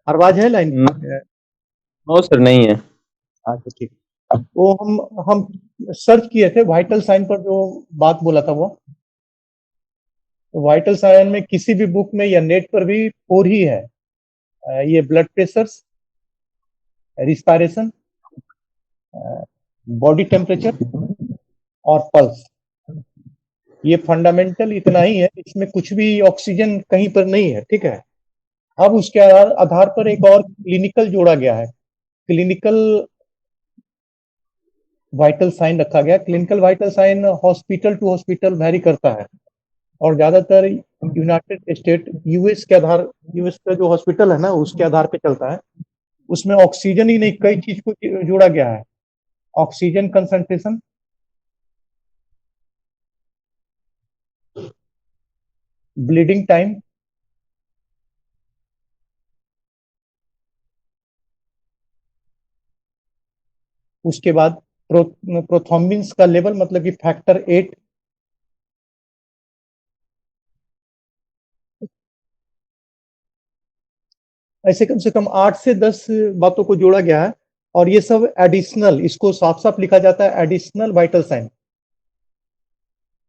आवाज है line? No sir, नहीं है। अच्छा ठीक। वो हम सर्च किए थे वाइटल साइन पर, जो बात बोला था वो वाइटल साइन में किसी भी बुक में या नेट पर भी 4 ही है। ये blood pressure, respiration, body temperature और पल्स। ये फंडामेंटल इतना ही है, इसमें कुछ भी ऑक्सीजन कहीं पर नहीं है, ठीक है। अब उसके आधार पर एक और क्लिनिकल जोड़ा गया है। क्लिनिकल वाइटल साइन रखा गया। Clinical vital sign hospital to hospital vary करता है, और ज्यादातर यूनाइटेड स्टेट यूएस का जो हॉस्पिटल है ना, उसके आधार पे चलता है। उसमें ऑक्सीजन ही नहीं, कई चीज को जोड़ा गया है। ऑक्सीजन कंसंट्रेशन, ब्लीडिंग टाइम, उसके बाद प्रोथ्रोम्बिन्स का लेवल, मतलब कि फैक्टर 8, ऐसे कम से कम 8 से 10 बातों को जोड़ा गया है। और ये सब एडिशनल, इसको साफ साफ लिखा जाता है additional vital sign,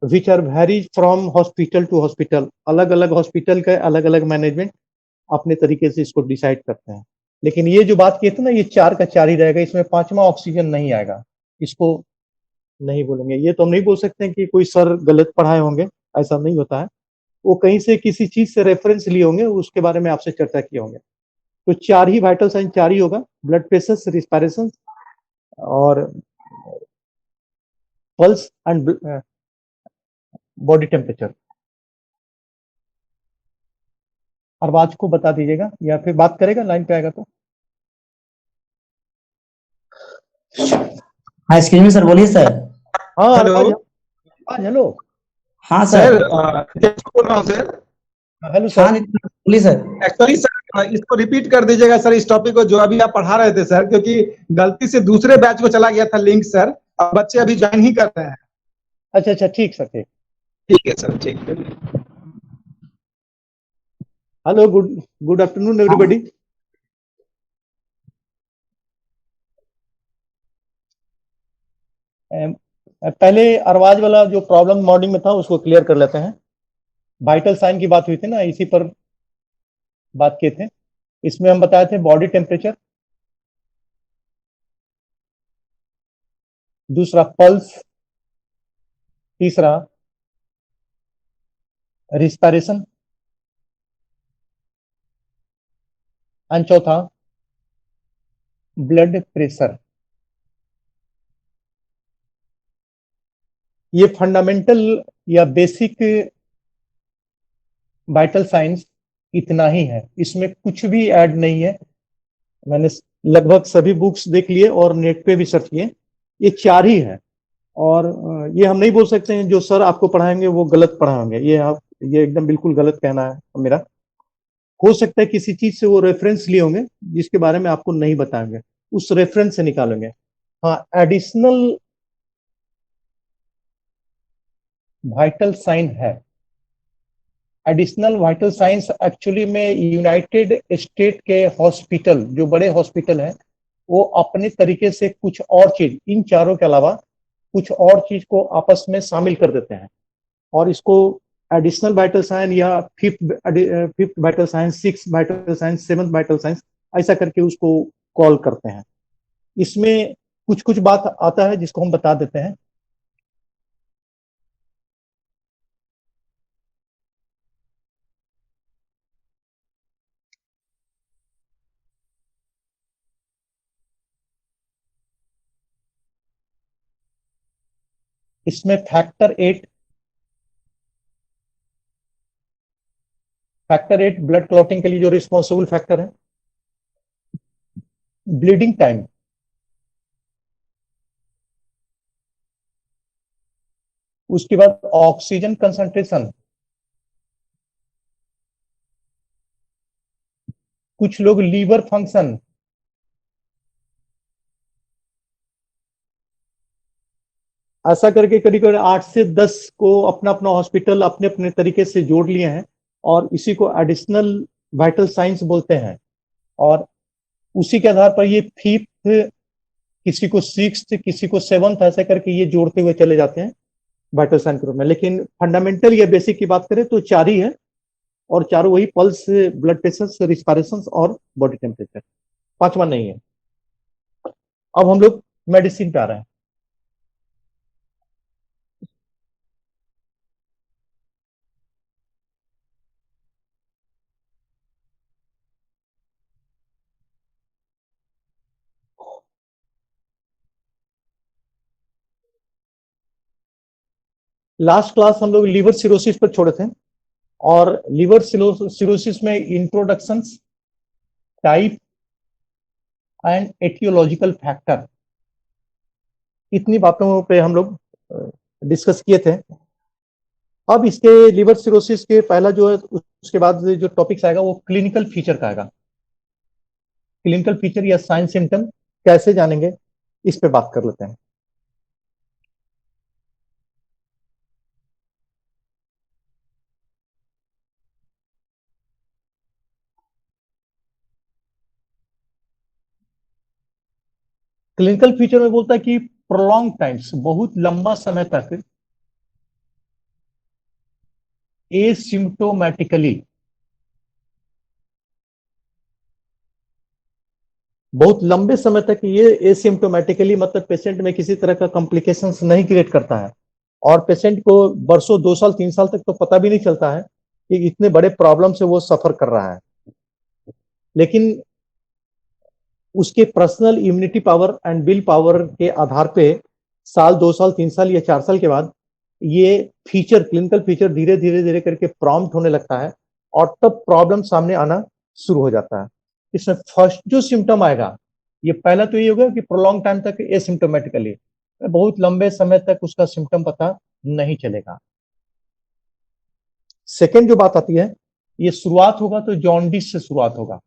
which are vary from hospital to hospital. अलग अलग हॉस्पिटल का अलग अलग मैनेजमेंट अपने तरीके से इसको डिसाइड करते हैं। लेकिन ये जो बात की थी ना, ये 4 का 4 ही रहेगा, इसमें 5वां ऑक्सीजन नहीं आएगा। इसको नहीं बोलेंगे। ये तो हम नहीं बोल सकते कि कोई सर गलत पढ़ाए होंगे, ऐसा नहीं होता है। वो कहीं से किसी चीज से रेफरेंस लिए होंगे, उसके बारे में आपसे चर्चा किए होंगे। तो 4 ही वाइटल साइन, 4 ही होगा। ब्लड प्रेशर, रिस्पायरेशन और pulse and body temperature. Arbaaz को बता दीजिएगा, या फिर बात करेगा, लाइन पे आएगा तो। हाँ एक्सक्यूज मी सर, बोलिए सर। हाँ हेलो। अरबाज, हेलो। हाँ सर। बोल रहा हूँ सर। हेलो हाँ सर। बोलिए सर। एक्चुअली सर, इसको रिपीट कर दीजिएगा सर, इस टॉपिक को जो अभी आप पढ़ा रहे थे सर, क्योंकि गलती से दूसरे बैच को चला गया था लिंक सर, अब बच्चे अभी ज्वाइन ही कर रहे हैं। अच्छा अच्छा, ठीक सर, ठीक। ठीक है सर, ठीक है। Hello, good afternoon everybody. पहले अरबाज वाला जो प्रॉब्लम मॉर्निंग में था उसको क्लियर कर लेते हैं। वाइटल साइन की बात हुई थी ना, इसी पर बात किए थे। इसमें हम बताए थे बॉडी टेम्परेचर, दूसरा पल्स, तीसरा रिस्पायरेशन, एंड चौथा ब्लड प्रेशर। ये फंडामेंटल या बेसिक वाइटल साइंस इतना ही है, इसमें कुछ भी ऐड नहीं है। मैंने लगभग सभी बुक्स देख लिए और नेट पे भी सर्च किए, ये 4 ही है। और ये हम नहीं बोल सकते हैं जो सर आपको पढ़ाएंगे वो गलत पढ़ाएंगे, ये एकदम बिल्कुल गलत कहना है मेरा। हो सकता है किसी चीज से वो रेफरेंस लिए होंगे जिसके बारे में आपको नहीं बताएंगे, उस रेफरेंस से निकालेंगे। हाँ, एडिशनल वाइटल साइन है। एडिशनल वाइटल साइंस एक्चुअली में यूनाइटेड स्टेट के हॉस्पिटल, जो बड़े हॉस्पिटल हैं, वो अपने तरीके से कुछ और चीज, इन चारों के अलावा कुछ और चीज को आपस में शामिल कर देते हैं, और इसको एडिशनल वाइटल साइन या fifth vital science, 6 vital science, 7 vital science, ऐसा करके उसको कॉल करते हैं। इसमें कुछ कुछ बात आता है जिसको हम बता देते हैं। इसमें फैक्टर 8 ब्लड क्लॉटिंग के लिए जो रिस्पॉन्सिबल फैक्टर है। ब्लीडिंग टाइम, उसके बाद ऑक्सीजन कंसंट्रेशन। कुछ लोग लीवर फंक्शन, ऐसा करके करीब करीब 8 से 10 को अपना अपना हॉस्पिटल अपने अपने तरीके से जोड़ लिए हैं, और इसी को एडिशनल वाइटल साइंस बोलते हैं। और उसी के आधार पर ये फिफ्थ, किसी को सिक्स्थ, किसी को सेवंथ, ऐसे करके ये जोड़ते हुए चले जाते हैं वाइटल साइन के रूप में। लेकिन फंडामेंटल या बेसिक की बात करें तो 4 ही है, और चारों वही पल्स, ब्लड प्रेशर, रिस्पायरेशन और बॉडी टेम्परेचर, 5वां नहीं है। अब हम लोग मेडिसिन पे आ रहे हैं। लास्ट क्लास हम लोग लीवर सिरोसिस पर छोड़े थे, और लीवर सिरोसिस में introduction, type and aetiological factor, इतनी बातों पे हम लोग डिस्कस किए थे। अब इसके लिवर सिरोसिस के पहला जो है, उसके बाद जो टॉपिक्स आएगा वो क्लिनिकल फीचर का आएगा। क्लिनिकल फीचर या साइन सिम्टम कैसे जानेंगे, इस पे बात कर लेते हैं। क्लिनिकल फीचर में बोलता है कि प्रोलॉन्ग टाइम्स, बहुत लंबा समय तक एसिम्प्टोमेटिकली, बहुत लंबे समय तक ये एसिम्प्टोमेटिकली, मतलब पेशेंट में किसी तरह का कॉम्प्लिकेशंस नहीं क्रिएट करता है, और पेशेंट को वर्षों, 2 साल 3 साल तक तो पता भी नहीं चलता है कि इतने बड़े प्रॉब्लम से वो सफर कर रहा है। लेकिन उसके personal immunity power and will power के आधार पे साल, 2 साल, 3 साल या 4 साल के बाद ये फीचर, क्लिनिकल फीचर धीरे धीरे धीरे करके प्रॉम्प्ट होने लगता है, और तब प्रॉब्लम सामने आना शुरू हो जाता है। इसमें फर्स्ट जो सिम्टम आएगा, ये पहला तो ये होगा कि प्रोलॉन्ग टाइम तक एसिम्प्टोमेटिकली, बहुत लंबे समय तक उसका सिम्टम पता नहीं चलेगा। सेकेंड जो बात आती है, ये शुरुआत होगा तो जॉन्डिस से शुरुआत होगा।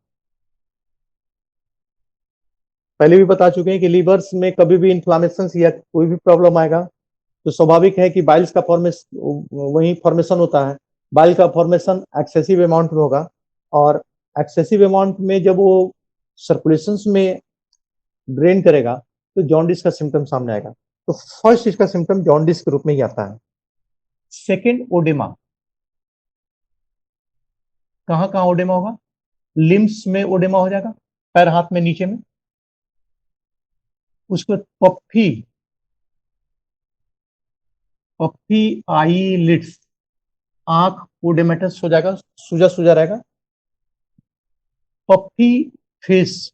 पहले भी बता चुके हैं कि लीवर्स में कभी भी इन्फ्लामेशन या कोई भी प्रॉब्लम आएगा तो स्वाभाविक है कि बाइल्स का वही फॉर्मेशन होता है। बाइल का फॉर्मेशन एक्सेसिव अमाउंट में होगा, और एक्सेसिव अमाउंट में जब वो सर्कुलेशन में ड्रेन करेगा तो जॉन्डिस का सिम्टम सामने आएगा। तो फर्स्ट इसका सिम्टम जॉन्डिस के रूप में ही आता है। Second, oedema. कहां कहां ओडेमा होगा? लिम्स में ओडेमा हो जाएगा, पैर हाथ में नीचे में। उसके बाद पफ्फी, पफ्फी आई लिड्स, आंख ओडेमेटस हो जाएगा, सूजा सूजा रहेगा। पफ्फी फेस,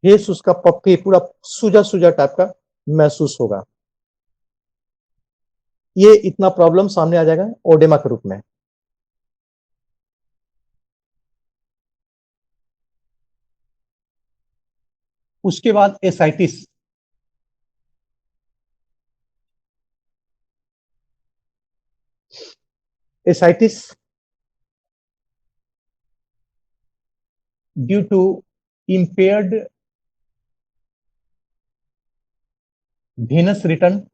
फेस उसका पफ्फी पूरा सूजा सूजा टाइप का महसूस होगा। ये इतना प्रॉब्लम सामने आ जाएगा ओडेमा के रूप में। उसके बाद ascites, ascites due to impaired venous return,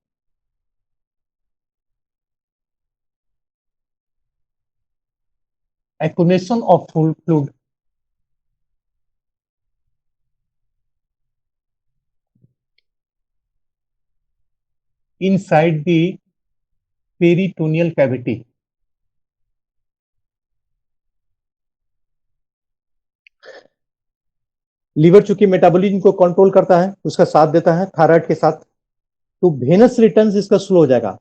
accumulation of fluid, inside the peritoneal cavity. Liver चूंकि मेटाबॉलिज्म को कंट्रोल करता है, उसका साथ देता है थायराइड के साथ, तो वेनस रिटर्न इसका स्लो हो जाएगा।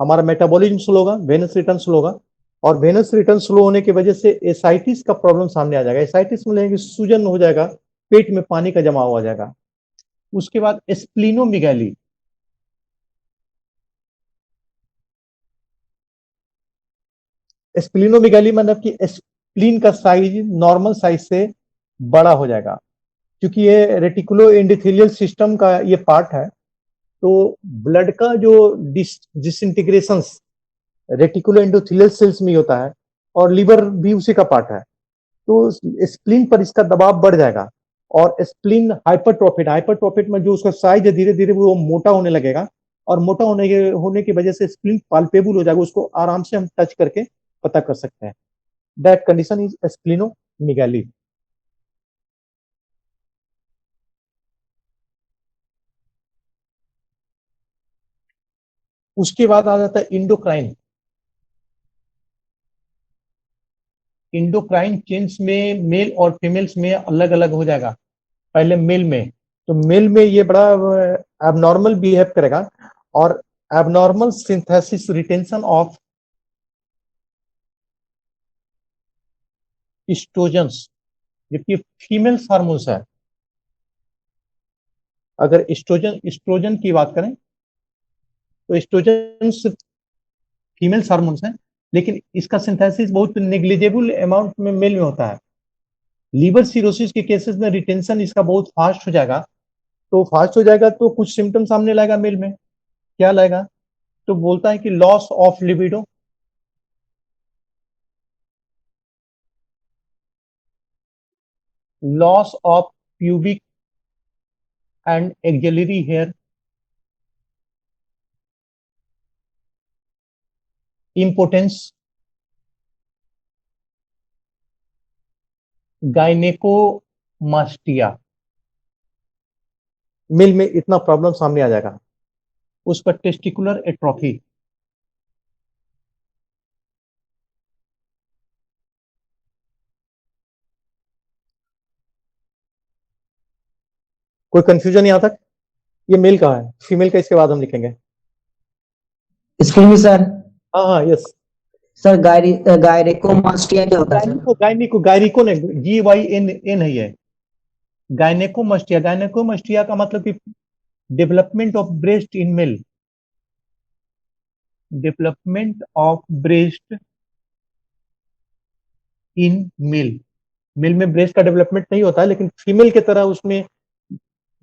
हमारा मेटाबॉलिज्म स्लो होगा, वेनस रिटर्न स्लो होगा, और वेनस रिटर्न स्लो होने की वजह से एसाइटिस का प्रॉब्लम सामने आ जाएगा। एसाइटिस में लेंगे सूजन हो जाएगा, पेट में पानी का जमाव हो जाएगा। उसके बाद स्प्लीनोमेगाली, स्प्लीनोमेगाली मतलब कि स्प्लीन का साइज नॉर्मल साइज से बड़ा हो जाएगा। क्योंकि ये रेटिकुलो एंडोथेलियल सिस्टम का ये पार्ट है, तो ब्लड का जो डिसइंटीग्रेशन रेटिकुलो एंडोथेलियल सेल्स में होता है, और लीवर भी उसी का पार्ट है, तो स्प्लीन पर इसका दबाव बढ़ जाएगा, और स्प्लीन हाइपरट्रोफिड, हाइपरट्रोफिड में जो उसका साइज है धीरे धीरे वो मोटा होने लगेगा, और मोटा होने की वजह से स्प्लीन पाल्पेबल हो जाएगा, उसको आराम से हम टच करके पता कर सकते हैं। That condition is splenomegaly. उसके बाद आ जाता है इंडोक्राइन। इंडोक्राइन चेंज में मेल और फीमेल्स में अलग अलग हो जाएगा। पहले मेल में, तो मेल में ये बड़ा एबनॉर्मल बिहेव करेगा, और abnormal synthesis retention of estrogens, जबकि फीमेल्स हार्मोन्स है। अगर एस्ट्रोजन एस्ट्रोजन की बात करें तो एस्ट्रोजन फीमेल्स हार्मोन्स हैं, लेकिन इसका सिंथेसिस बहुत नेग्लिजिबल अमाउंट में मेल में होता है। लीवर सिरोसिस के केसेस में रिटेंशन इसका बहुत फास्ट हो जाएगा, तो फास्ट हो जाएगा तो कुछ सिम्टम सामने लाएगा मेल में। क्या लाएगा? तो बोलता है कि loss of libido, loss of pubic and axillary hair, importance, gynaecomastia. Male में इतना प्रॉब्लम सामने आ जाएगा। उसका टेस्टिकुलर एट्रोफी, कोई कंफ्यूजन यहां तक? ये मेल का है, फीमेल का इसके बाद हम लिखेंगे। Excuse me sir. हाँ हाँ, यस। सर गायरेकोमास्टिया क्या होता है सर? गायनिको गायरिको ने GYN है ये। गायनेकोमास्टिया, गायनेकोमास्टिया का मतलब कि development of breast in male, development of breast in male. Male में ब्रेस्ट का डेवलपमेंट नहीं होता है, लेकिन फीमेल की तरह उसमें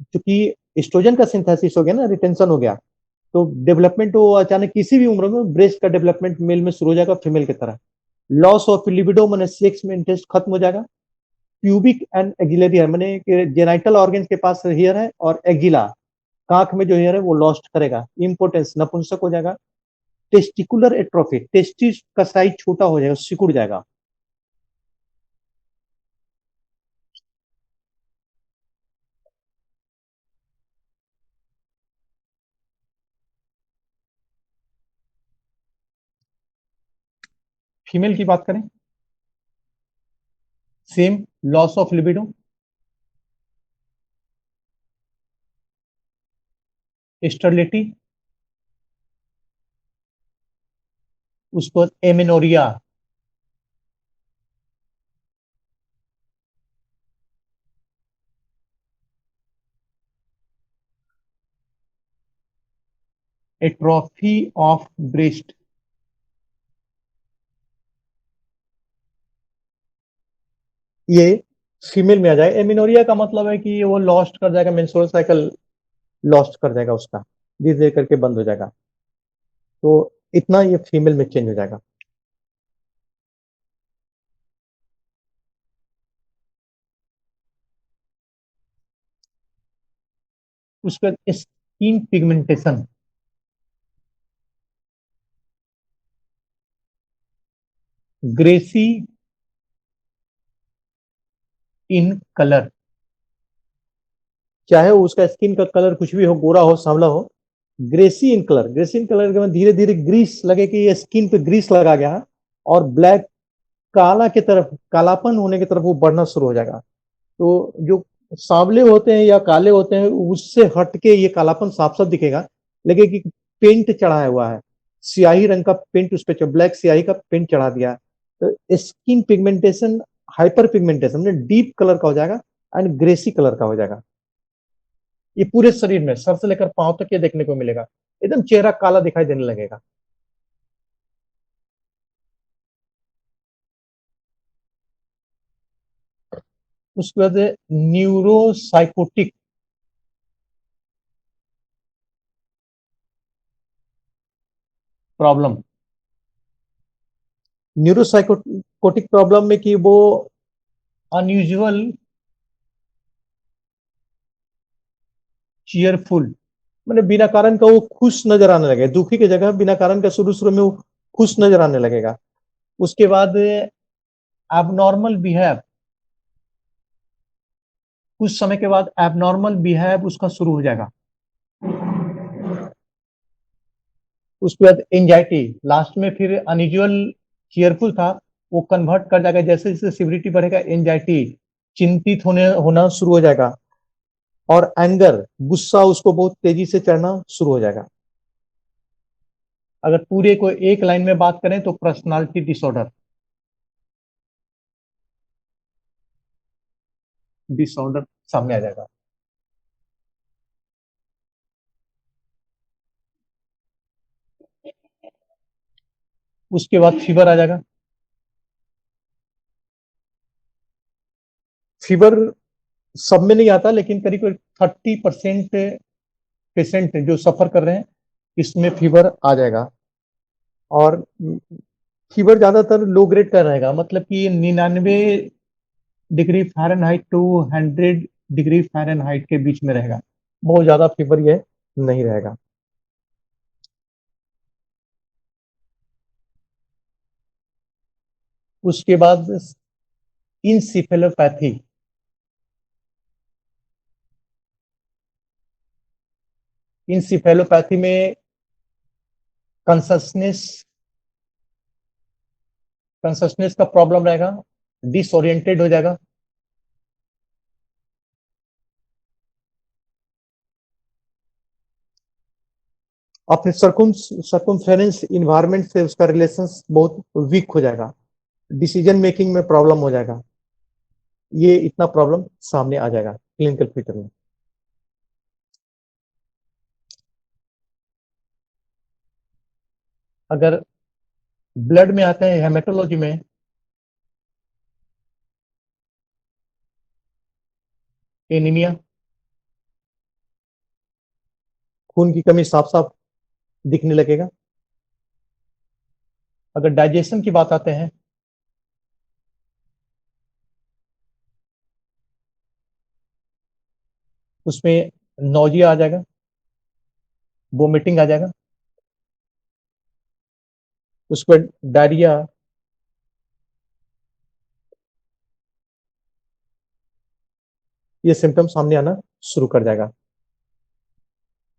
चूंकि एस्ट्रोजन का सिंथेसिस हो गया ना, रिटेंशन हो गया, तो डेवलपमेंट वो अचानक किसी भी उम्र में ब्रेस्ट का डेवलपमेंट मेल में शुरू हो जाएगा फीमेल की तरह। लॉस ऑफ लिबिडो मैंने सेक्स में इंटरेस्ट खत्म हो जाएगा। प्यूबिक एंड एक्सिलरी हेयर मैंने जेनाइटल ऑर्गन के पास हेयर है, और एक्जिला कांख में जो हेयर है वो लॉस्ट करेगा। इंपोर्टेंस नपुंसक हो जाएगा। टेस्टिकुलर एट्रोफी, टेस्टिस का साइज छोटा हो जाएगा, सिकुड़ जाएगा। फीमेल की बात करें, सेम, लॉस ऑफ लिबिडो, स्टरलिटी, उसको एमेनोरिया, एट्रोफी ऑफ ब्रेस्ट, ये फीमेल में आ जाएगा। एमिनोरिया का मतलब है कि वो लॉस्ट कर जाएगा, मेंस्ट्रुअल साइकिल लॉस्ट कर जाएगा उसका, धीरे धीरे करके बंद हो जाएगा। तो इतना ये फीमेल में चेंज हो जाएगा। उसके बाद skin pigmentation, greyish in colour, चाहे उसका स्किन का कलर कुछ भी हो, गोरा हो सांवला हो, greyish in colour. Greyish in colour के बाद धीरे धीरे ग्रीस लगे कि ये स्किन पे ग्रीस लगा गया है, और ब्लैक, काला की तरफ, कालापन होने की तरफ वो बढ़ना शुरू हो जाएगा। तो जो सांवले होते हैं या काले होते हैं उससे हटके ये कालापन साफ साफ दिखेगा, लगे कि पेंट चढ़ाया हुआ है, स्याही रंग का पेंट उस पर, ब्लैक स्याही का पेंट चढ़ा दिया है। तो skin pigmentation, hyper pigmentation deep colour का हो जाएगा एंड ग्रेसी कलर का हो जाएगा। ये पूरे शरीर में सर से लेकर पांव तक ये देखने को मिलेगा, एकदम चेहरा काला दिखाई देने लगेगा। उसके बाद न्यूरोसाइकोटिक प्रॉब्लम। न्यूरोसाइकोटिक प्रॉब्लम में कि वो अनयूजुअल चीयरफुल, मैंने बिना कारण का वो खुश नजर आने लगे, दुखी की जगह बिना कारण का शुरू शुरू में वो खुश नजर आने लगेगा। उसके बाद एबनॉर्मल बिहेव, कुछ समय के बाद एबनॉर्मल बिहेव उसका शुरू हो जाएगा। उसके बाद एंजाइटी, लास्ट में फिर अनयूजुअल चीयरफुल था, वो कन्वर्ट कर जाएगा, जैसे जैसे सिविरिटी बढ़ेगा एंजाइटी, चिंतित होना शुरू हो जाएगा, और एंगर, गुस्सा उसको बहुत तेजी से चढ़ना शुरू हो जाएगा। अगर पूरे को एक लाइन में बात करें तो पर्सनालिटी डिसऑर्डर सामने आ जाएगा। उसके बाद फीवर आ जाएगा। फीवर सब में नहीं आता, लेकिन करीब 30% पेशेंट जो सफर कर रहे हैं इसमें फीवर आ जाएगा। और फीवर ज्यादातर लो ग्रेड का रहेगा, मतलब कि 99 degree Fahrenheit to 100 degree Fahrenheit के बीच में रहेगा, बहुत ज्यादा फीवर ये नहीं रहेगा। उसके बाद इंसेफेलोपैथी, इंसेफेलोपैथी में कंससनेस का प्रॉब्लम रहेगा, डिसओरिएंटेड हो जाएगा। अपने सर्कुम्फेरेंस इन्वायरमेंट से उसका रिलेशन बहुत वीक हो जाएगा, डिसीजन मेकिंग में प्रॉब्लम हो जाएगा। ये इतना प्रॉब्लम सामने आ जाएगा क्लिनिकल पिक्चर में। अगर ब्लड में आते हैं हेमेटोलॉजी में, एनीमिया, खून की कमी साफ साफ दिखने लगेगा। अगर डाइजेशन की बात आते हैं, उसमें नौजिया आ जाएगा, वोमिटिंग आ जाएगा, उसके बाद डायरिया, ये सिम्टम सामने आना शुरू कर जाएगा।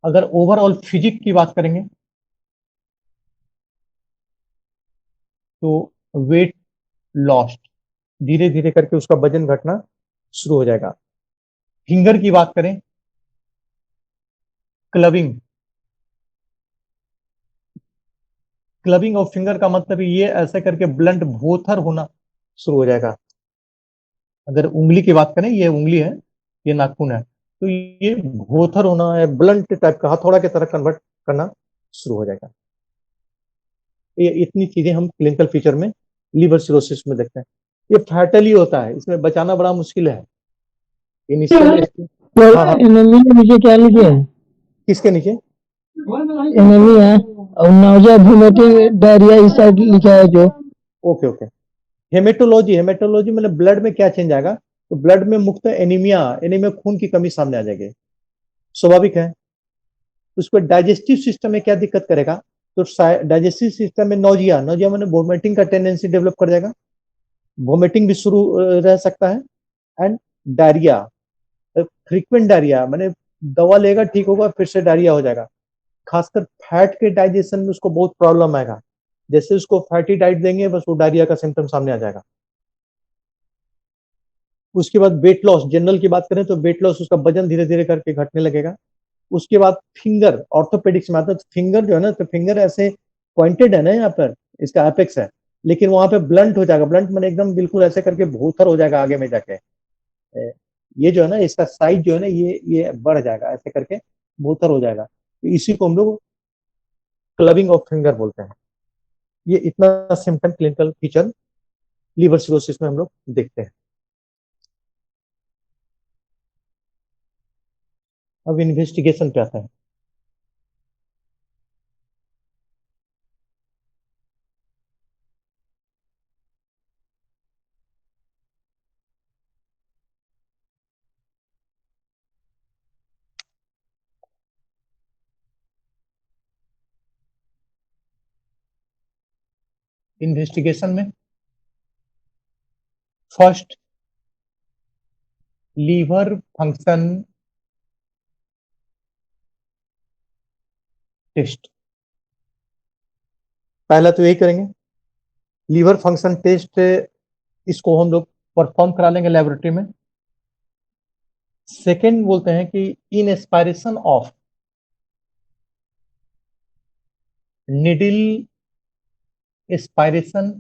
अगर ओवरऑल फिजिक की बात करेंगे तो वेट लॉस्ट, धीरे धीरे करके उसका वजन घटना शुरू हो जाएगा। फिंगर की बात करें, क्लबिंग, क्लबिंग ऑफ फिंगर का मतलब ये ऐसे करके ब्लंट भोथर होना शुरू हो जाएगा। अगर उंगली की बात करें, ये उंगली है, ये नाखून है, तो ये भोथर होना है, ब्लंट टाइप का हथौड़ा की तरह कन्वर्ट करना शुरू हो जाएगा। ये इतनी चीजें हम क्लिनिकल फीचर में लीवर सिरोसिस में देखते हैं। ये फैटली होता है, इसमें बचाना बड़ा मुश्किल है इनिशियल। हाँ हाँ, एनीमिया नीचे क्या लिखे हैं? किसके नीचे? एनीमिया है और नाउजिया, वोमिटिंग, डायरिया इस साइड लिखा है जो। ओके ओके, हेमेटोलॉजी मतलब ब्लड में क्या चेंज आएगा, तो ब्लड में मुख्यतः एनीमिया खून की कमी सामने आ जाएगी, स्वाभाविक है। उसको डाइजेस्टिव सिस्टम में क्या दिक्कत करेगा, तो डाइजेस्टिव सिस्टम में नौजिया मैंने वोमिटिंग का टेंडेंसी डेवलप कर जाएगा, वोमिटिंग भी शुरू रह सकता है, एंड डायरिया, फ्रीक्वेंट डायरिया, मैंने दवा लेगा ठीक होगा फिर से डायरिया हो जाएगा। खासकर फैट के डाइजेशन में उसको बहुत प्रॉब्लम आएगा, जैसे उसको फैटी डाइट देंगे बस वो डायरिया का सिम्टम सामने आ जाएगा। उसके बाद वेट लॉस, जनरल की बात करें तो वेट लॉस, उसका वजन धीरे धीरे करके घटने लगेगा। उसके बाद फिंगर, ऑर्थोपेडिक्स में आता है, तो फिंगर जो है ना, तो फिंगर ऐसे पॉइंटेड है ना, यहाँ पर इसका एपेक्स है, लेकिन वहां पे ब्लंट हो जाएगा, ब्लंट मैंने एकदम बिल्कुल ऐसे करके भूथर हो जाएगा आगे में जाके। ये जो है ना, इसका साइज जो है ना, ये बढ़ जाएगा ऐसे करके, भूथर हो जाएगा, तो इसी को हम लोग क्लबिंग ऑफ फिंगर बोलते हैं। ये इतना symptom clinical feature liver cirrhosis में हम लोग देखते हैं। अब इन्वेस्टिगेशन पे आता है। इन्वेस्टिगेशन में फर्स्ट लीवर फंक्शन टेस्ट, पहला तो यही करेंगे, लीवर फंक्शन टेस्ट, इसको हम लोग परफॉर्म करा लेंगे लेबोरेटरी में। सेकेंड बोलते हैं कि in aspiration of needle aspiration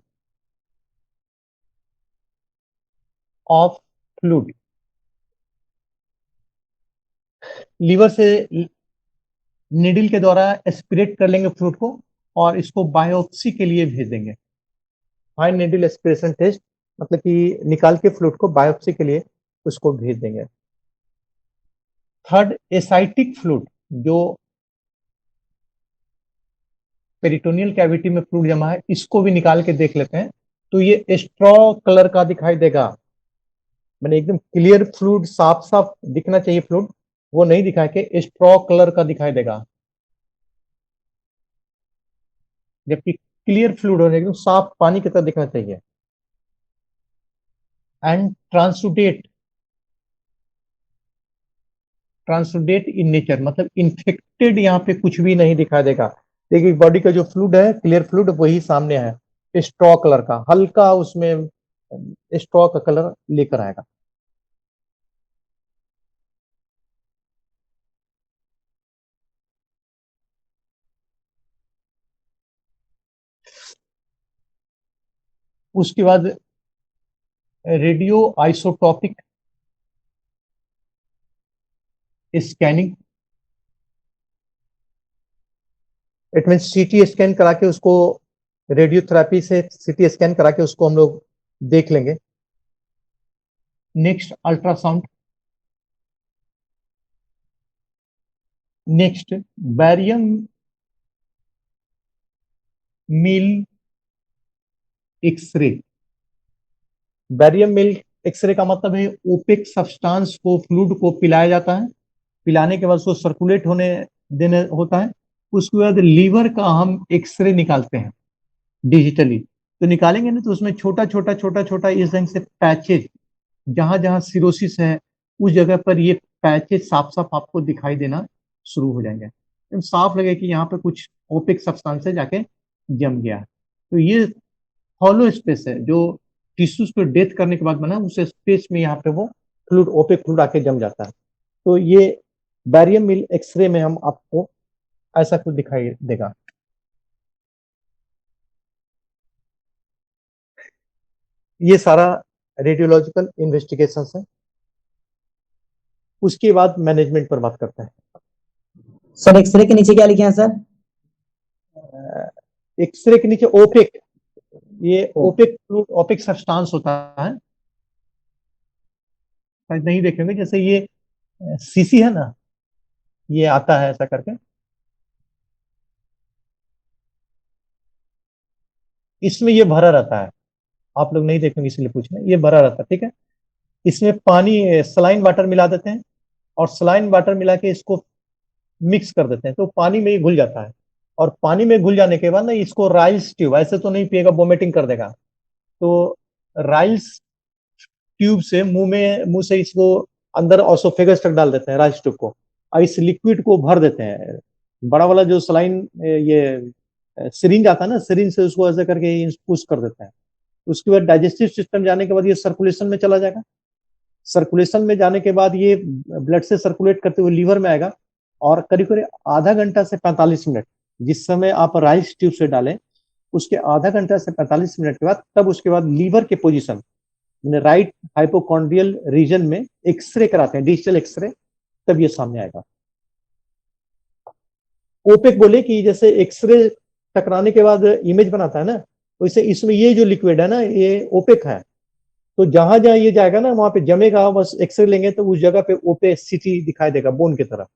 of fluid, liver से निडिल के द्वारा एस्पिरेट कर लेंगे फ्लूइड को और इसको बायोप्सी के लिए भेज देंगे। फाइन निडिल एस्पिरेशन टेस्ट मतलब कि निकाल के फ्लूइड को बायोप्सी के लिए उसको भेज देंगे। थर्ड, एसाइटिक फ्लूइड, जो पेरिटोनियल कैविटी में फ्लूइड जमा है, इसको भी निकाल के देख लेते हैं। तो ये स्ट्रॉ कलर का दिखाई देगा, मैंने एकदम क्लियर फ्लूइड, साफ साफ दिखना चाहिए फ्लूइड, वो नहीं दिखा के स्ट्रॉ कलर का दिखाई देगा। जबकि क्लियर फ्लूइड होने एकदम साफ पानी की तरह दिखना चाहिए। And transudate, transudate in nature मतलब इन्फेक्टेड यहाँ पे कुछ भी नहीं दिखाई देगा। देखिए बॉडी का जो फ्लूइड है, क्लियर फ्लूइड, वही सामने है स्ट्रॉ कलर का, हल्का उसमें स्ट्रॉ का कलर लेकर आएगा। उसके बाद radio isotopic scanning, it mean CT scan करा के उसको, रेडियोथेरेपी से सीटी स्कैन करा के उसको हम लोग देख लेंगे। नेक्स्ट अल्ट्रासाउंड, नेक्स्ट बैरियम मिल एक्सरे। बैरियम मिल एक्सरे का मतलब है ओपेक सब्सटेंस को, फ्लूइड को पिलाया जाता है, पिलाने के बाद उसको सर्कुलेट होने देने होता है। उसके बाद लीवर का हम एक्सरे निकालते हैं डिजिटली। तो निकालेंगे ना, तो उसमें छोटा छोटा छोटा छोटा इस ढंग से पैचेज, जहां जहां सिरोसिस है उस जगह पर ये पैचेज साफ साफ आपको दिखाई देना शुरू हो जाएंगे। एकदम साफ लगे कि यहाँ पे कुछ ओपिक सब्सटेंस जाके जम गया है। तो ये हॉलो स्पेस है जो टिश्यूज को डेथ करने के बाद बना, उस स्पेस में यहाँ पे वो फ्लूइड, ओपिक फ्लूइड आके जम जाता है। तो ये बैरियम मिल एक्सरे में हम आपको ऐसा कुछ दिखाई देगा। ये सारा रेडियोलॉजिकल इन्वेस्टिगेशन है। उसके बाद मैनेजमेंट पर बात करते हैं। सर एक्सरे के नीचे क्या लिखे हैं सर? एक्सरे के नीचे ओपेक, ये ओपेक फ्लूइड, ओपेक सब्सटेंस होता है, शायद नहीं देखेंगे। जैसे ये सीसी है ना, ये आता है ऐसा करके, इसमें ये भरा रहता है, आप लोग नहीं देखेंगे इसलिए पूछ रहे हैं, ये भरा रहता है, ठीक है। इसमें पानी, सलाइन वाटर मिला देते हैं और सलाइन वाटर मिला के इसको मिक्स कर देते हैं, तो पानी में ही घुल जाता है। और पानी में घुल जाने के बाद ना इसको राइल्स ट्यूब, ऐसे तो नहीं पिएगा, वोमिटिंग कर देगा, तो राइल्स ट्यूब से मुंह से इसको अंदर ऑसोफेगस तक डाल देते हैं, राइल्स ट्यूब को, और इस लिक्विड को भर देते हैं। बड़ा वाला जो सलाइन, ये सिरिंज आता है ना, सिरिंज से उसको ऐसे करके पुश कर देते हैं। उसके बाद डाइजेस्टिव सिस्टम जाने के बाद ये सर्कुलेशन में चला जाएगा। सर्कुलेशन में जाने के बाद ये ब्लड से सर्कुलेट करते हुए लीवर में आएगा, और करीब करीब आधा घंटा से 45 मिनट, जिस समय आप राइस ट्यूब से डालें उसके आधा घंटा से 45 मिनट के बाद, तब उसके बाद लीवर के पोजीशन, राइट हाइपोकॉन्ड्रियल रीजन में एक्सरे कराते हैं, डिजिटल एक्सरे, तब ये सामने आएगा। ओपेक बोले कि जैसे एक्सरे टकराने के बाद इमेज बनाता है ना, वैसे इसमें ये जो लिक्विड है ना, ये ओपेक है। तो जहां जहां ये जाएगा ना, वहां पे जमेगा, बस एक्सरे लेंगे तो उस जगह पे ओपेसिटी दिखाई देगा, बोन की तरह।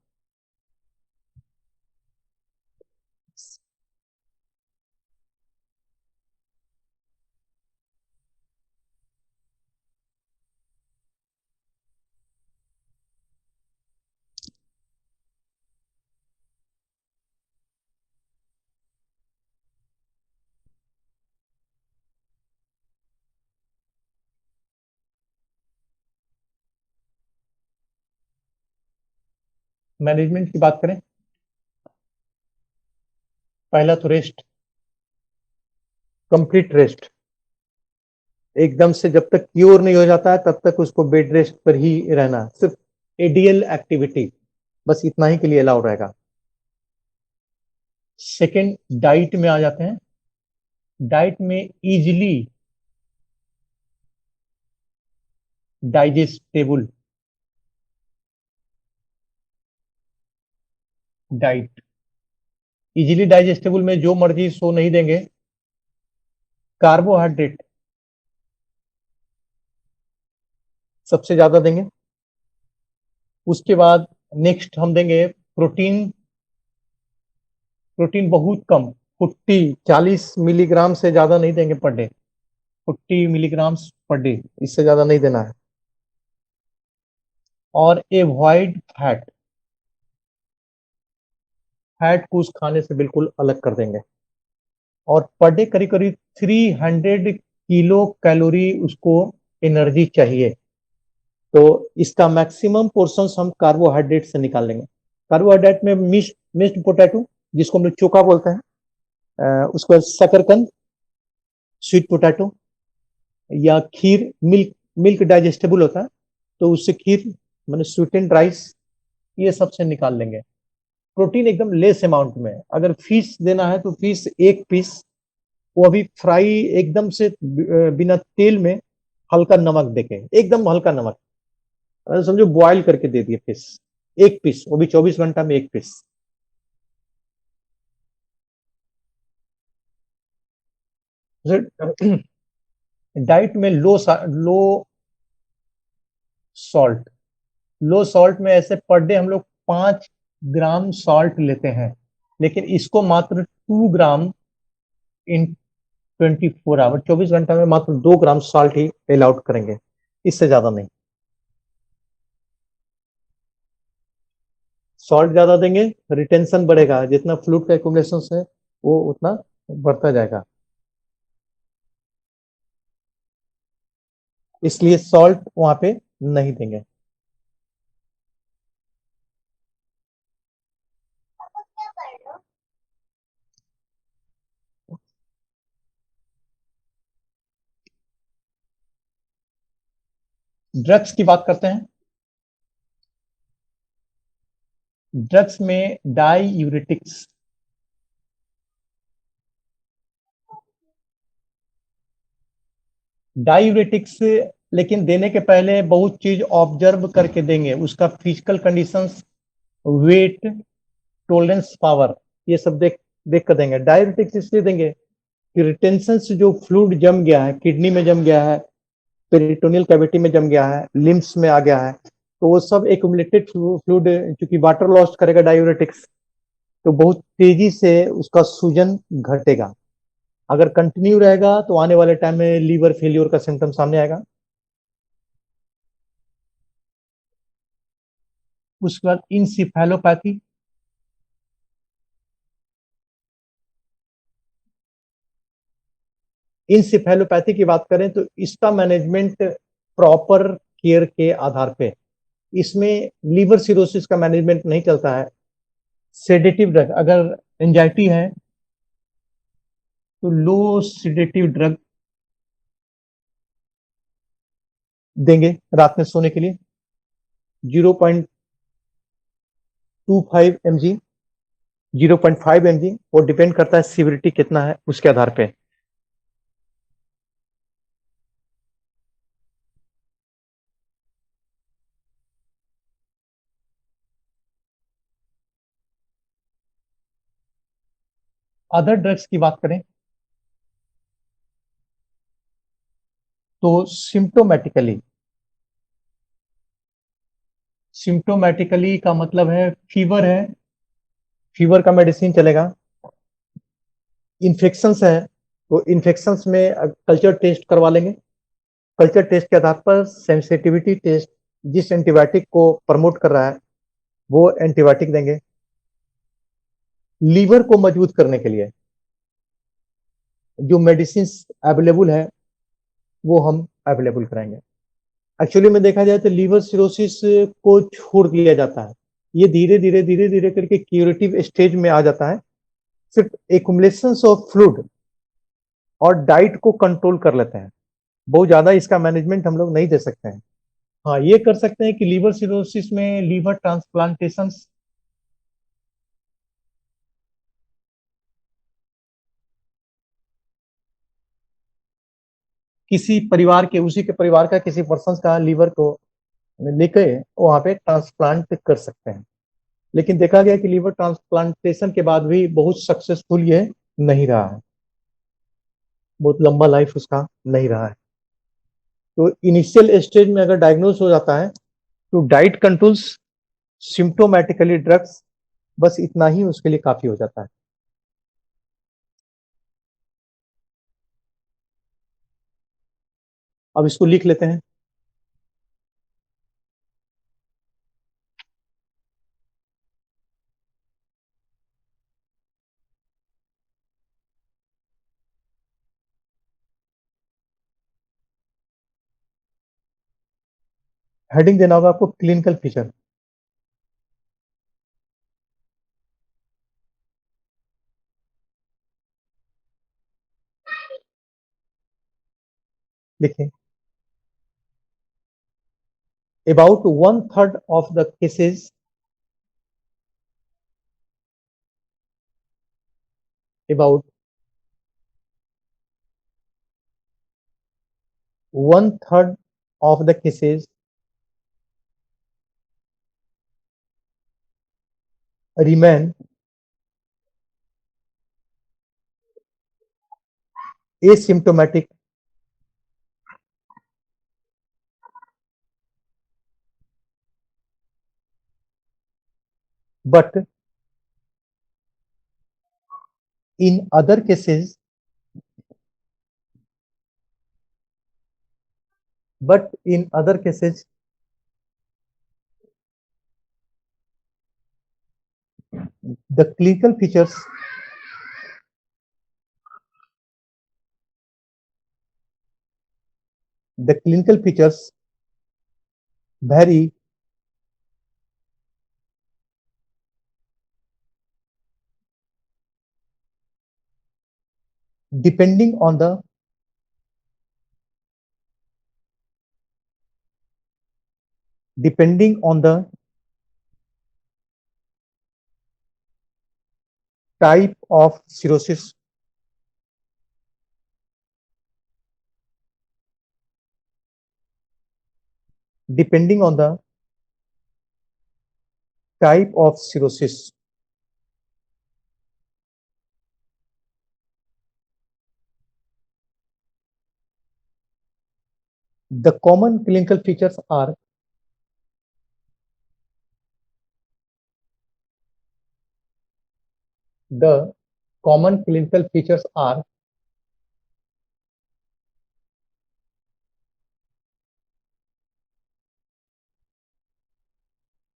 मैनेजमेंट की बात करें, पहला तो रेस्ट, कंप्लीट रेस्ट, एकदम से जब तक क्योर नहीं हो जाता है तब तक उसको बेड रेस्ट पर ही रहना है। सिर्फ एडीएल एक्टिविटी बस इतना ही के लिए अलाउ रहेगा। सेकेंड, डाइट में आ जाते हैं। डाइट में easily digestible diet, easily digestible में जो मर्जी सो नहीं देंगे। कार्बोहाइड्रेट सबसे ज्यादा देंगे। उसके बाद नेक्स्ट हम देंगे प्रोटीन। प्रोटीन बहुत कम, 40 मिलीग्राम से ज्यादा नहीं देंगे per day, 40 milligram per day, इससे ज्यादा नहीं देना है। और एवॉइड फैट, फैट को उस खाने से बिल्कुल अलग कर देंगे। और पर डे करीब करीब 300 किलो कैलोरी उसको एनर्जी चाहिए, तो इसका मैक्सिमम पोर्शन हम कार्बोहाइड्रेट से निकाल लेंगे। कार्बोहाइड्रेट में मिक्स्ड पोटैटो, जिसको हम लोग चोखा बोलते हैं, उसके बाद शकरकंद, स्वीट पोटैटो या खीर, मिल्क डाइजेस्टेबल होता है तो उससे खीर मैंने स्वीटेंड राइस, ये सब से निकाल लेंगे। प्रोटीन एकदम लेस अमाउंट में। अगर फिश देना है तो फिश एक पीस, वो अभी फ्राई एकदम से बिना तेल में हल्का नमक देके, एकदम हल्का नमक, समझो बॉयल करके दे दिए फिश, एक पीस, वो भी 24 घंटा में एक पीस। डाइट में लो सॉल्ट, लो सॉल्ट में ऐसे पर डे हम लोग 5 ग्राम सॉल्ट लेते हैं, लेकिन इसको मात्र 2 ग्राम इन 24 आवर, 24 घंटा में मात्र 2 ग्राम सॉल्ट ही अलाउड करेंगे, इससे ज्यादा नहीं। सॉल्ट ज्यादा देंगे रिटेंशन बढ़ेगा, जितना फ्लूइड का एक्युमुलेशन है वो उतना बढ़ता जाएगा, इसलिए सॉल्ट वहां पे नहीं देंगे। ड्रग्स की बात करते हैं। ड्रग्स में डाईयूरेटिक्स, डाईयूरेटिक्स लेकिन देने के पहले बहुत चीज ऑब्जर्व करके देंगे, उसका physical conditions, weight, tolerance power, ये सब देख कर देंगे। डायूरेटिक्स इसलिए देंगे कि रिटेंशन से जो फ्लूइड जम गया है, किडनी में जम गया है, पेरिटोनियल कैविटी में जम गया है, लिम्स में आ गया है, तो वो सब एक्यूमुलेटेड फ्लूइड चूंकि वाटर लॉस करेगा डायूरेटिक्स, तो बहुत तेजी से उसका सूजन घटेगा। अगर कंटिन्यू रहेगा तो आने वाले टाइम में लीवर फेल्योर का सिम्टम सामने आएगा। उसके बाद इंसेफेलोपैथी, इंसेफेलोपैथी की बात करें तो इसका मैनेजमेंट प्रॉपर केयर के आधार पे, इसमें लीवर सिरोसिस का मैनेजमेंट नहीं चलता है। सेडेटिव ड्रग, अगर एंजाइटी है तो लो सेडेटिव ड्रग देंगे रात में सोने के लिए, 0.25 mg, 0.5 mg, वो डिपेंड करता है सीवियरिटी कितना है उसके आधार पे। अदर ड्रग्स की बात करें तो सिम्टोमेटिकली का मतलब है फीवर है, फीवर का मेडिसिन चलेगा। इन्फेक्शंस है तो इन्फेक्शंस में कल्चर टेस्ट करवा लेंगे, कल्चर टेस्ट के आधार पर सेंसिटिविटी टेस्ट, जिस एंटीबायोटिक को प्रमोट कर रहा है वो एंटीबायोटिक देंगे। लीवर को मजबूत करने के लिए जो मेडिसिन अवेलेबल है वो हम अवेलेबल कराएंगे। एक्चुअली में देखा जाए तो लीवर सिरोसिस को छोड़ दिया जाता है, ये धीरे धीरे करके क्यूरेटिव स्टेज में आ जाता है। सिर्फ एक्युमुलेशन ऑफ फ्लूइड और डाइट को कंट्रोल कर लेते हैं। बहुत ज्यादा इसका मैनेजमेंट हम लोग नहीं दे सकते हैं। हाँ, ये कर सकते हैं कि लीवर सिरोसिस में लीवर ट्रांसप्लांटेशन किसी परिवार के, उसी के परिवार का किसी पर्सन का लीवर को लेके वहां पे ट्रांसप्लांट कर सकते हैं। लेकिन देखा गया कि लीवर ट्रांसप्लांटेशन के बाद भी बहुत सक्सेसफुल ये नहीं रहा है, बहुत लंबा लाइफ उसका नहीं रहा है। तो इनिशियल स्टेज में अगर डायग्नोज हो जाता है तो डाइट कंट्रोल्स, सिम्टोमेटिकली ड्रग्स, बस इतना ही उसके लिए काफी हो जाता है। अब इसको लिख लेते हैं। हेडिंग देना होगा आपको क्लिनिकल फीचर। लिखें, about 1/3 of the cases, about 1/3 of the cases remain asymptomatic but in other cases the clinical features vary depending on the type of cirrhosis, depending on the type of cirrhosis. The common clinical features are the common clinical features are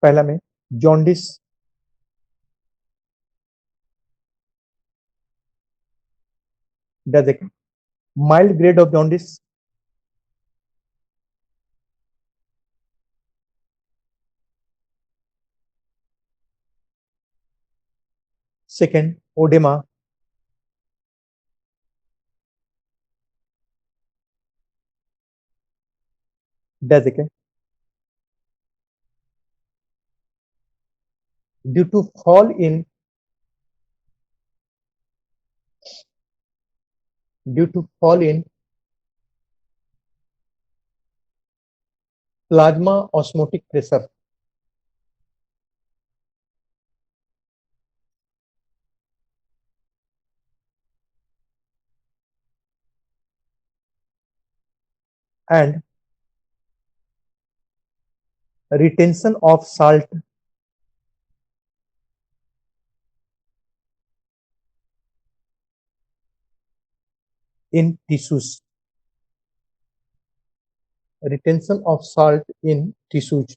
पहला में jaundice, जैसे mild grade of jaundice, second oedema, जैसे due to fall in plasma osmotic pressure, and retention of salt in tissues, retention of salt in tissues.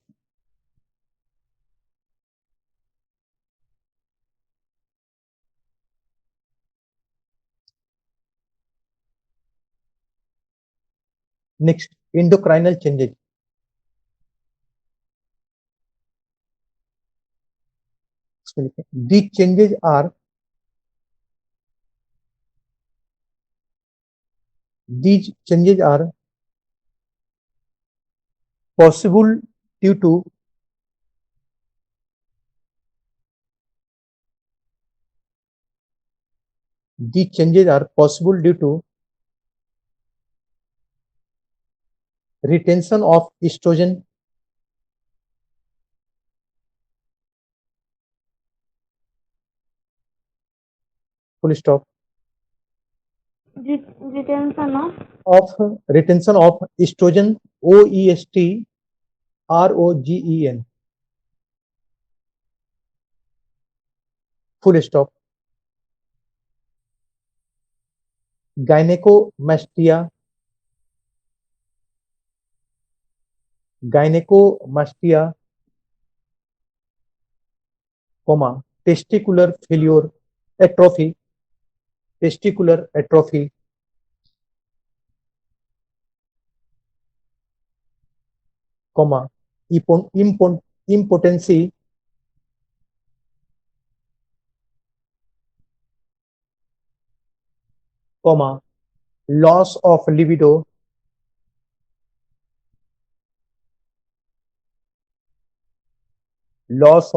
Next, endocrinal changes. These changes are These changes are possible due to retention of estrogen, full stop, retention of estrogen, OESTROGEN, full stop, gynecomastia, testicular failure, atrophy, impotency, loss of libido, loss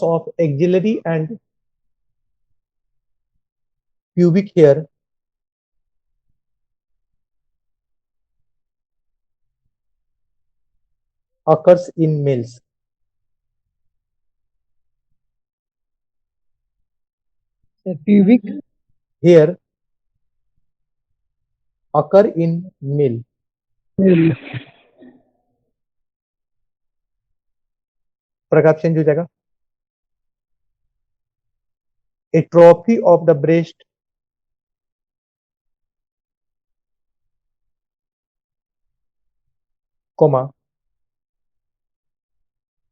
of axillary and pubic hair, occurs in males. pubic Hair occur in male. प्रकार change हो जाएगा. Atrophy of the breast,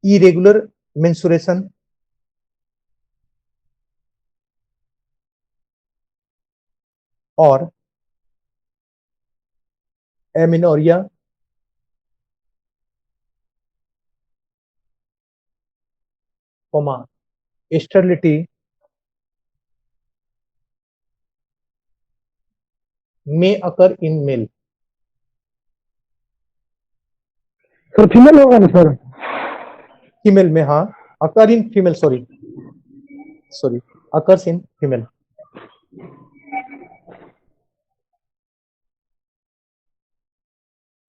irregular menstruation, or amenorrhea, sterility may occur in male. Sir female होगा ना sir? Female में हाँ, occur in female, sorry, occurs in female.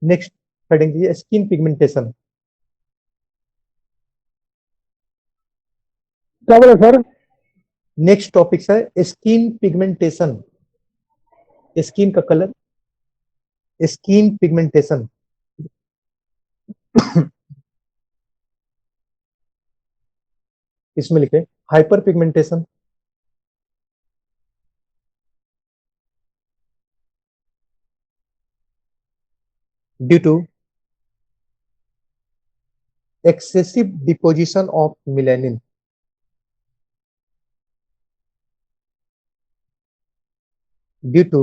Next heading दीजिए skin pigmentation. क्या बोले सर? नेक्स्ट टॉपिक है स्किन पिगमेंटेशन. स्किन का कलर, स्किन पिगमेंटेशन. इसमें लिखे hyper pigmentation, due to excessive deposition of melanin, due to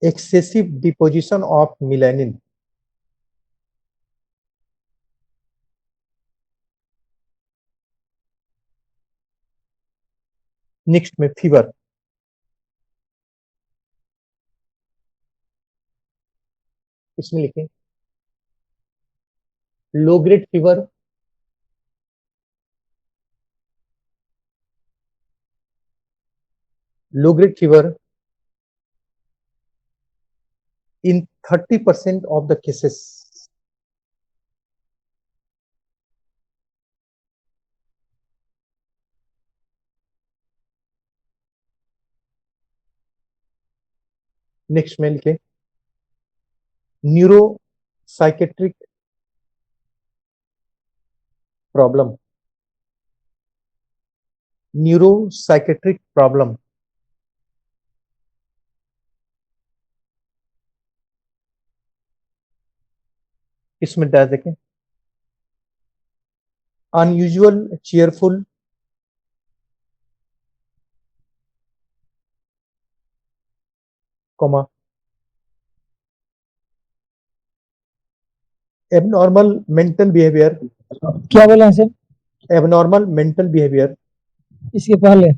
excessive deposition of melanin. Next में fever. इसमें लिखें low grade fever, in 30% of the cases. Next में लिखे neuropsychiatric problem, इसमें डाल देखें unusual cheerful, abnormal mental behaviour. क्या बोले हैं सर? एबनॉर्मल मेंटल बिहेवियर, इसके पहले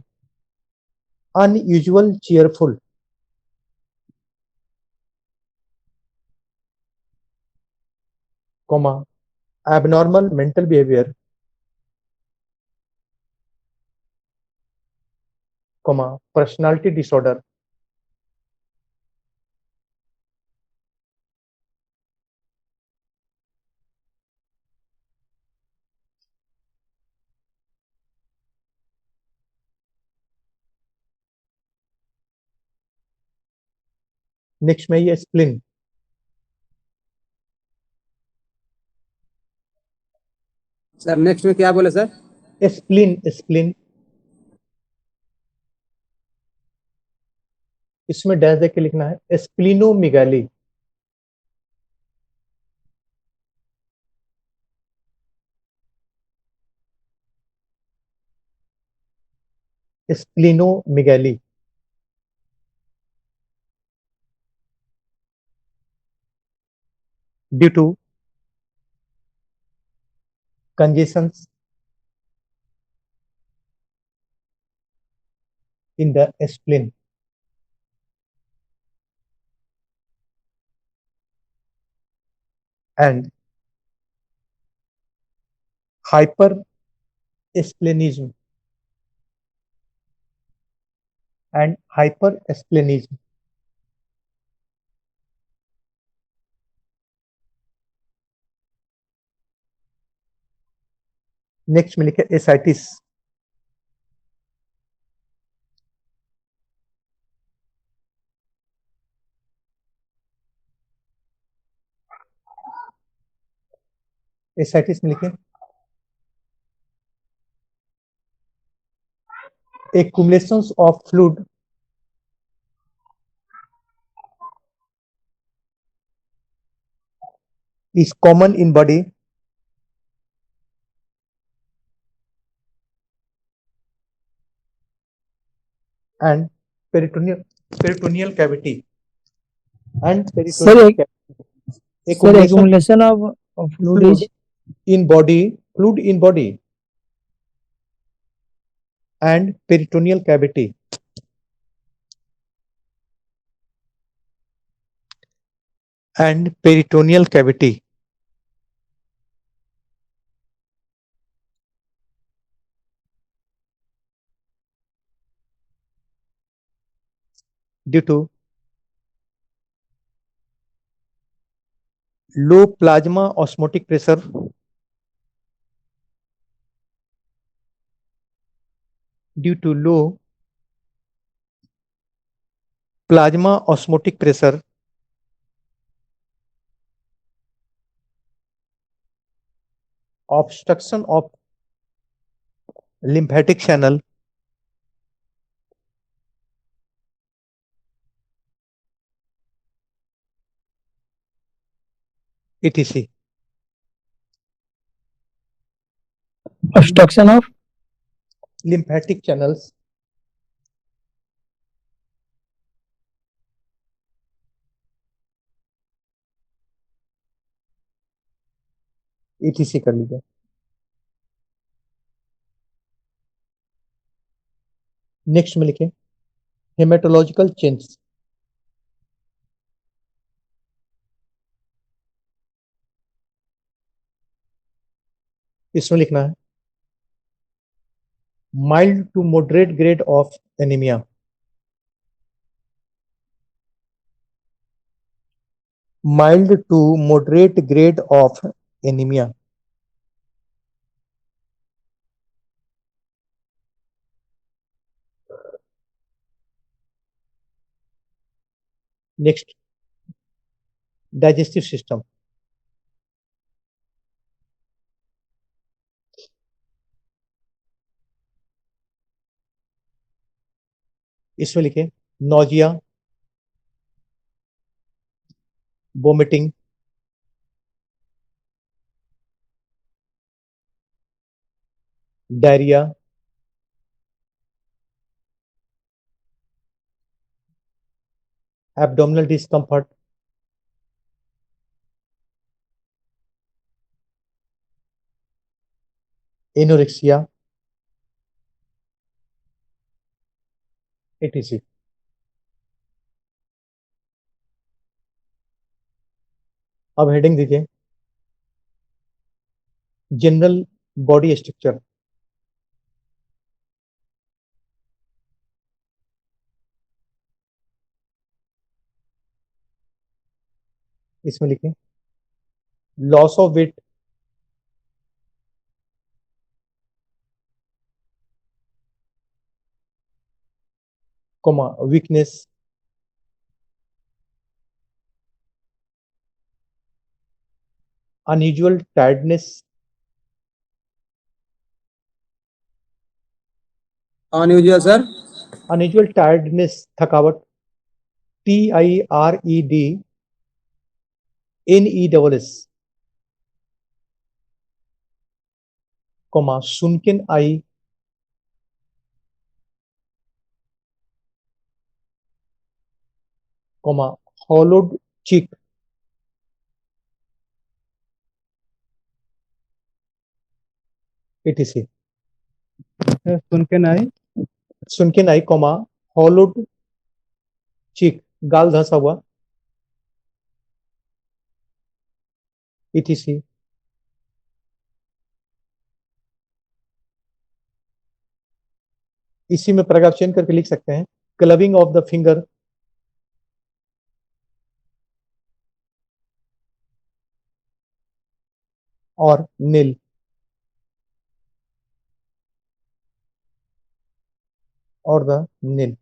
unusual cheerful, comma abnormal mental behavior, comma personality disorder, next में ये स्प्लिन, सर नेक्स्ट में क्या बोले सर? स्प्लिन स्प्लिन, इसमें डैश देके लिखना है splenomegaly, splenomegaly, due to congestions in the spleen and hypersplenism and hypersplenism. Next में लिखे एसाइटिस, एसाइटिस में लिखे accumulations of fluid is common in body and peritoneal cavity and Sir, peritoneal Sir, accumulation accumulation of fluid is in body, fluid in body and peritoneal cavity and peritoneal cavity due to low plasma osmotic pressure, due to low plasma osmotic pressure, obstruction of lymphatic channel, etc. obstruction of lymphatic channels, etc. कर लीजिए। Next में लिखें haematological change, इसमें लिखना है mild to moderate grade of anaemia, mild to moderate grade of anemia, next digestive system, इसमें लिखें nausea, vomiting, diarrhoea, abdominal discomfort, anorexia, etc. अब हेडिंग दीजिए जनरल बॉडी स्ट्रक्चर। इसमें लिखें loss of weight, weakness, unusual tiredness, unusual sir. unusual tiredness थकावट, TIREDNESS, sunken eye, hollowed cheek, etc. sunken eye, sunken eye, hollowed cheek, गाल धंसा हुआ, etc. इसी में paragraph change करके लिख सकते हैं क्लबिंग ऑफ द फिंगर, और नील, और द नील।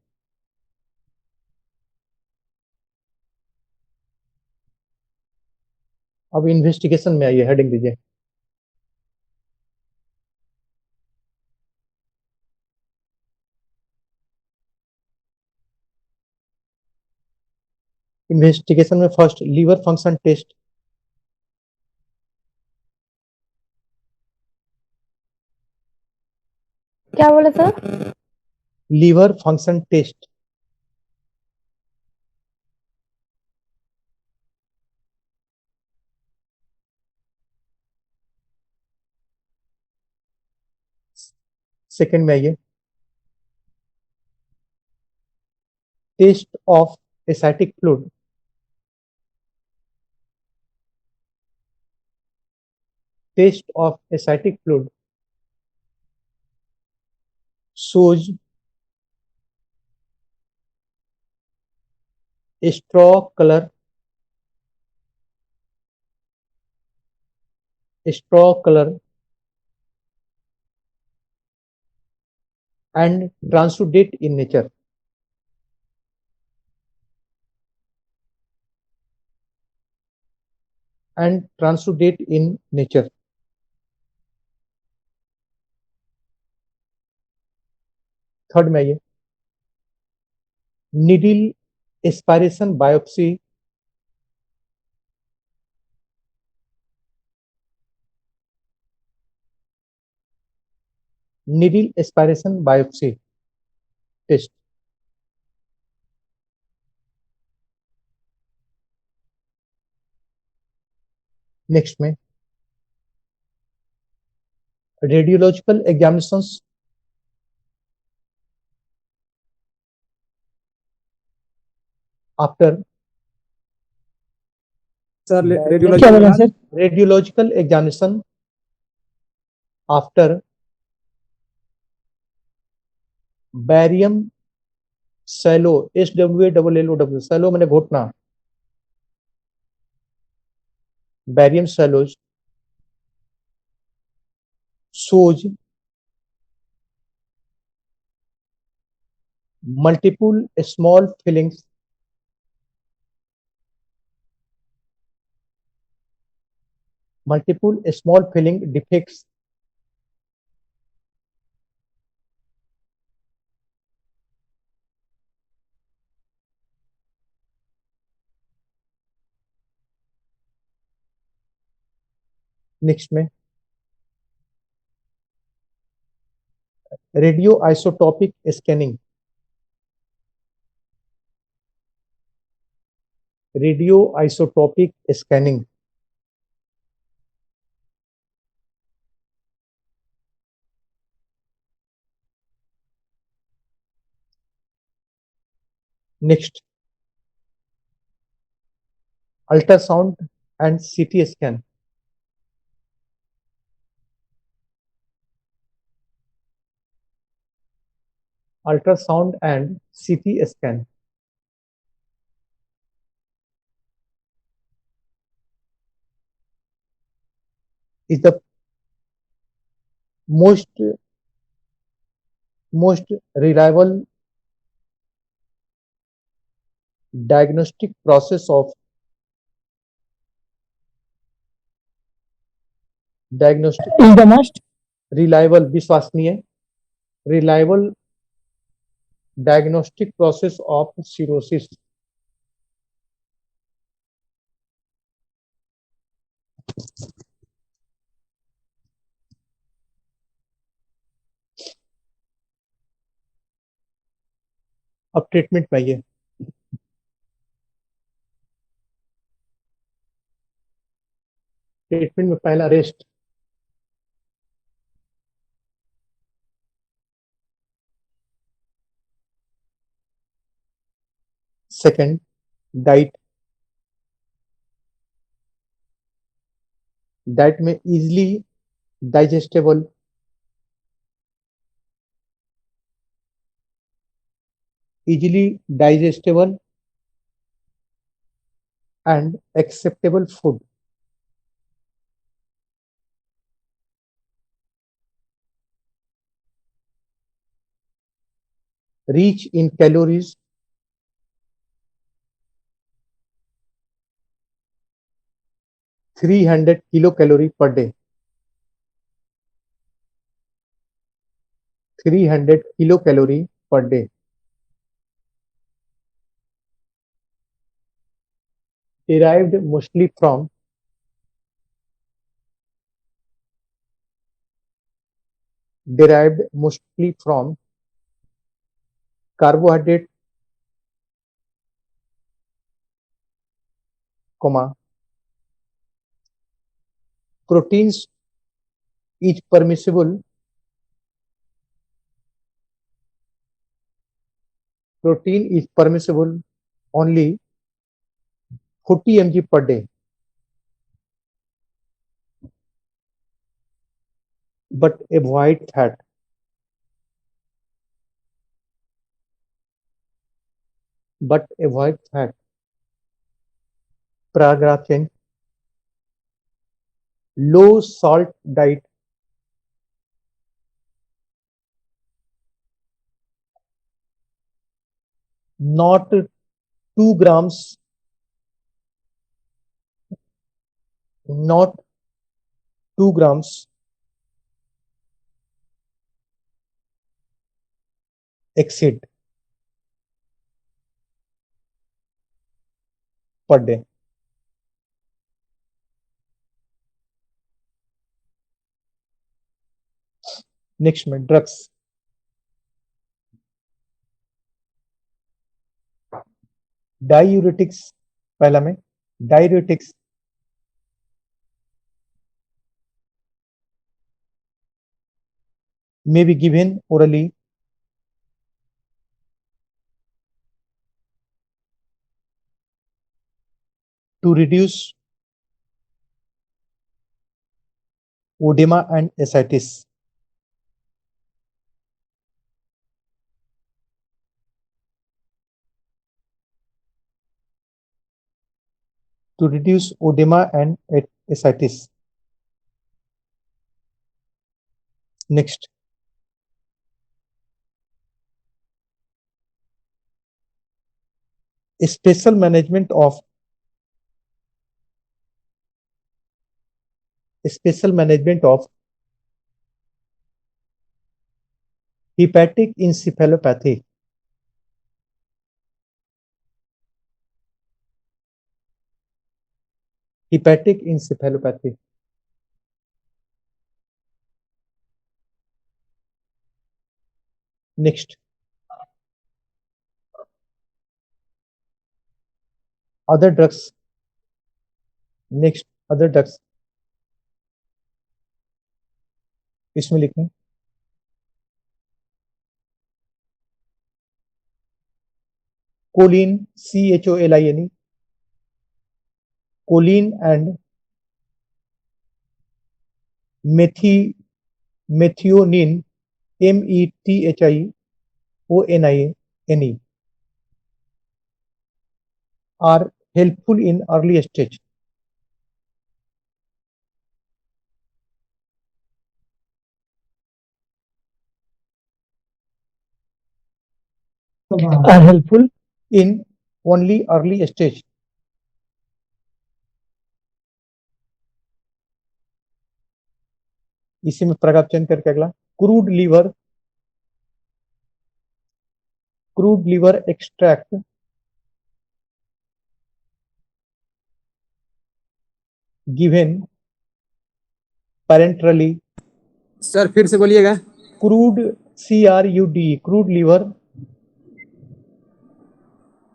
अब इन्वेस्टिगेशन में आइए, हेडिंग दीजिए इन्वेस्टिगेशन में फर्स्ट लीवर फंक्शन टेस्ट, क्या बोले सर? लीवर फंक्शन टेस्ट, सेकंड में आइए test of ascitic fluid, test of ascitic fluid shows straw color, and transudate in nature, third में आइए needle aspiration biopsy, needle aspiration biopsy test. Next में radiological examinations after sir क्या बोला radiology sir? Radiological examination after barium swallow, SWALLOW, swallow मैंने घोटना, barium swallows shows multiple small fillings, defects next में radio isotopic scanning, radio isotopic scanning Next, ultrasound and CT scan. Ultrasound and CT scan. Is the most reliable diagnostic process of diagnostic is the most reliable विश्वसनीय reliable diagnostic process of cirrhosis. अब treatment में आइए। Treatment में पहला rest, second diet, diet में easily digestible and acceptable food. Rich in calories, (300 kilocalorie per day). 300 kilocalorie per day. Derived mostly from carbohydrate, proteins is permissible. Protein is permissible only 40 mg per day, but avoid fat. Paragraph change. Low salt diet, not 2 grams, exceed per day. Next में drugs, diuretics, पहला में diuretics may be given orally to reduce edema and ascites. To reduce edema and ascites. Next, special management of hepatic encephalopathy. Hepatic encephalopathy. Next, other drugs. Next, other drugs. इसमें लिखें choline, CHOLINE, choline and methionine, METHIONINE, are helpful in early stage. Are helpful In only early stage. इसी में प्रकार change करके अगला crude liver extract given parenterally. Sir फिर से बोलिएगा। Crude CRUD crude liver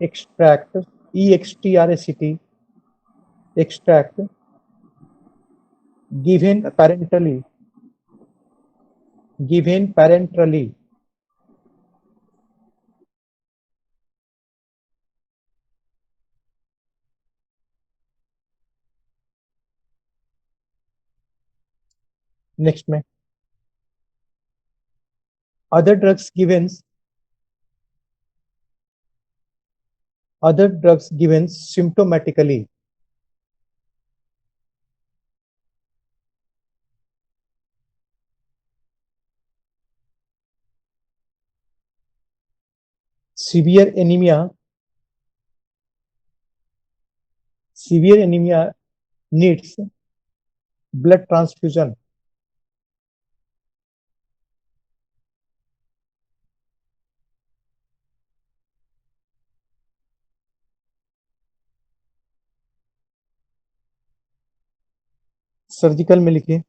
extract EXTRACT extract given parenterally next में other drugs given symptomatically. Severe anemia needs blood transfusion. Surgical में लिखिए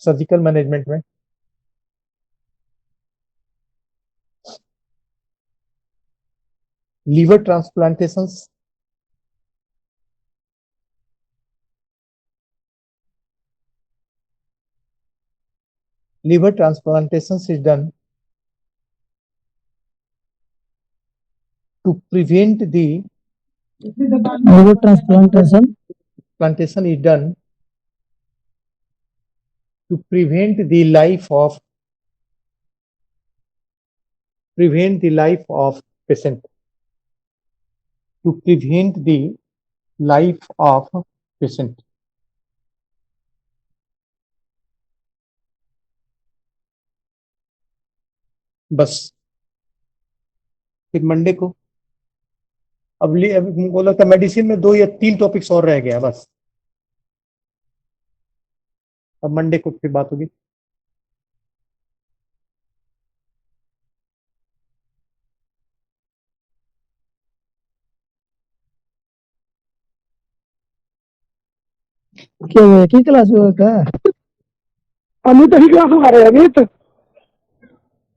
सर्जिकल मैनेजमेंट में liver transplantations is done to prevent the liver transplantation is done to prevent the life of patient, to prevent the life of patient. बस फिर Monday को अब बोला था medicine में 2 या 3 टॉपिक्स और रह गया बस। अब मंडे को फिर बात होगी। क्या हुआ की क्लास हुआ का अमित ही क्लास में आ रहे हैं अमित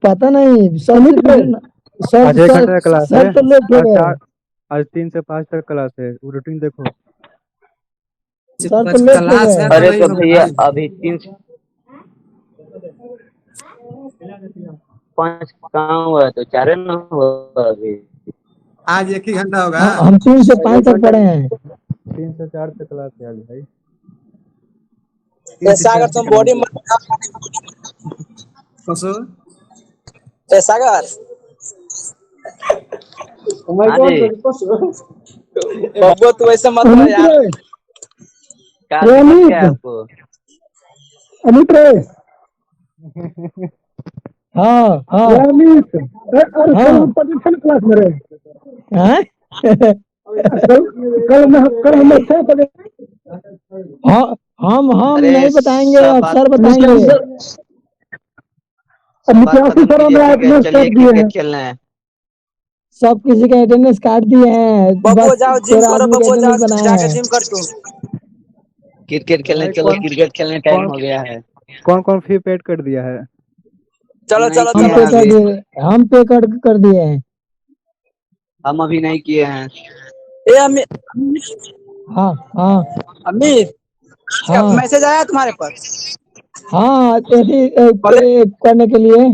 पता नहीं सर आज 1 घंटा क्लास है। तो लेट हो गए आज 3 से 5 तक क्लास है। रूटीन देखो। सर तो लेट हो गए। अरे तो भैया अभी 3 से 5 कहाँ हुआ है तो 4 ना हुआ अभी। आज 1 ही घंटा होगा। हम 3 से 5 तक पढ़े हैं। 3 से 4 तक क्लास है आज भाई। सागर तुम बॉडी सागर बब्बू तू ऐसे मत रहा यार। क्या दिक्कत है आपको? अमित रे हाँ अमित पोजीशन क्लास में रहे हैं कल हम अच्छे पढ़े। हम नहीं बताएंगे अक्सर बताएंगे। क्रिकेट खेलना है। सब किसी का अटेंडेंस काट दिए हैं। बब्बू जाओ जिम करो बब्बू जाओ जाके जिम कर तू। क्रिकेट खेलने चलो क्रिकेट खेलने टाइम हो गया है। कौन फी पेड कर दिया है? चलो चलो हम पे कर दिए हम पे कर दिए हैं। हम अभी नहीं किए हैं। ए अमित हाँ अमित हाँ मैसेज आया तुम्हारे पास? हाँ ऐसे करने के लिए